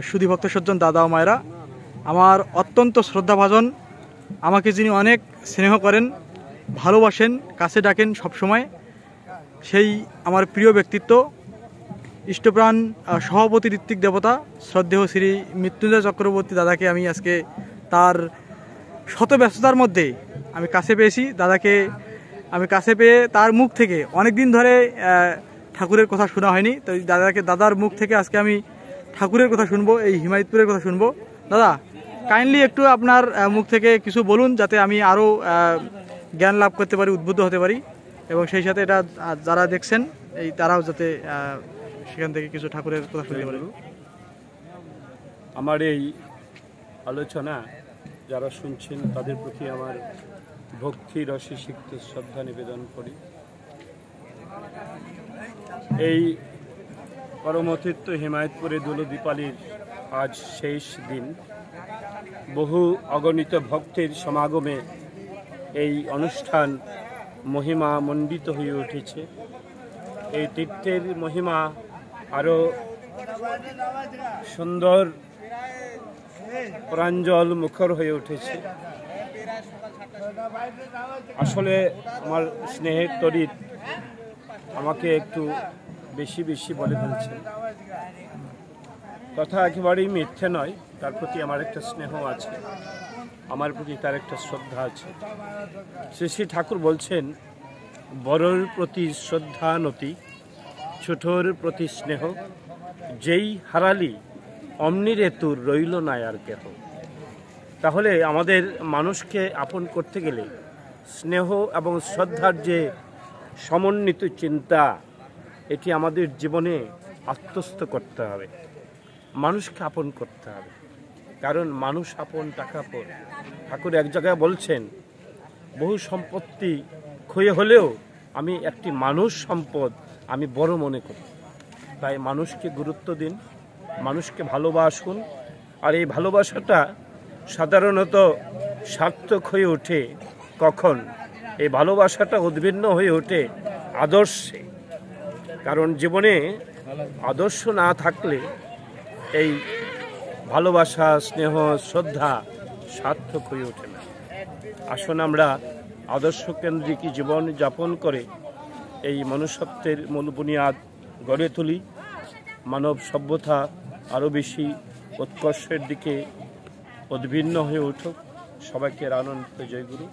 সুধীভক্ত সজ্জন দাদা ও মায়েরা, আমার অত্যন্ত শ্রদ্ধাভাজন, আমাকে যিনি অনেক স্নেহ করেন, ভালোবাসেন, কাছে ডাকেন সবসময়, সেই আমার প্রিয় ব্যক্তিত্ব ইষ্টপ্রাণ সভাপতি ঋত্বিক দেবতা শ্রদ্ধেয় শ্রী মৃত্যুঞ্জয় চক্রবর্তী দাদাকে আমি আজকে তার শত ব্যস্ততার মধ্যে আমি কাছে পেয়েছি। দাদাকে আমি কাছে পেয়ে তার মুখ থেকে অনেক দিন ধরে ঠাকুরের কথা শোনা হয়নি, তো দাদার মুখ থেকে আজকে আমি ঠাকুরের কথা শুনবো, এই হিমায়তপুরের কথা শুনবো। দাদা, কাইন্ডলি একটু আপনার মুখ থেকে কিছু বলুন, যাতে আমি আরও জ্ঞান লাভ করতে পারি, উদ্বুদ্ধ হতে পারি, এবং সেই সাথে এটা যারা দেখছেন এই তারাও যাতে সেখান থেকে কিছু ঠাকুরের কথা শুনতে পারি। আমার এই আলোচনা যারা শুনছেন তাদের প্রতি আমার ভক্তি রসে সিক্ত শ্রদ্ধা নিবেদন করি। এই পরমতীর্থ হিমায়তপুরে দোলদীপালির আজ শেষ দিন। বহু অগণিত ভক্তের সমাগমে এই অনুষ্ঠান মহিমা মণ্ডিত হয়ে উঠেছে। এই তীর্থের মহিমা আরও সুন্দর প্রাঞ্জল মুখর হয়ে উঠেছে। আসলে আমার স্নেহের তড়িৎ আমাকে একটু বেশি বেশি বলে ফেলছে, কথা একেবারেই মিথ্যে নয়। তার প্রতি আমার একটা স্নেহ আছে, আমার প্রতি তার একটা শ্রদ্ধা আছে। শ্রী শ্রী ঠাকুর বলছেন, বড়র প্রতি শ্রদ্ধা নতি, ছোটর প্রতি স্নেহ, যেই হারালি অমনি রে তোর রইল না আর কেহ। তাহলে আমাদের মানুষকে আপন করতে গেলে স্নেহ এবং শ্রদ্ধার যে সমন্বিত চিন্তা, এটি আমাদের জীবনে আত্মস্থ করতে হবে, মানুষকে আপন করতে হবে। কারণ মানুষ আপন টাকা আপন। ঠাকুর এক জায়গায় বলছেন, বহু সম্পত্তি ক্ষয়ে হলেও আমি একটি মানুষ সম্পদ আমি বড় মনে করি। তাই মানুষকে গুরুত্ব দিন, মানুষকে ভালোবাসুন। আর এই ভালোবাসাটা সাধারণত সার্থক হয়ে ওঠে কখন? এই ভালোবাসাটা উদ্ভিন্ন হয়ে ওঠে আদর্শে। কারণ জীবনে আদর্শ না থাকলে এই ভালোবাসা, স্নেহ, শ্রদ্ধা সার্থক হয়ে ওঠে না। আসুন আমরা আদর্শকেন্দ্রিক জীবন যাপন করে এই মনুষ্যত্বের মূল বুনিয়াদ গড়ে তুলি। মানব সভ্যতা আরও বেশি উৎকর্ষের দিকে উদ্ভিন্ন হয়ে উঠুক। সবাইকে আনন্দ জয়গুরু।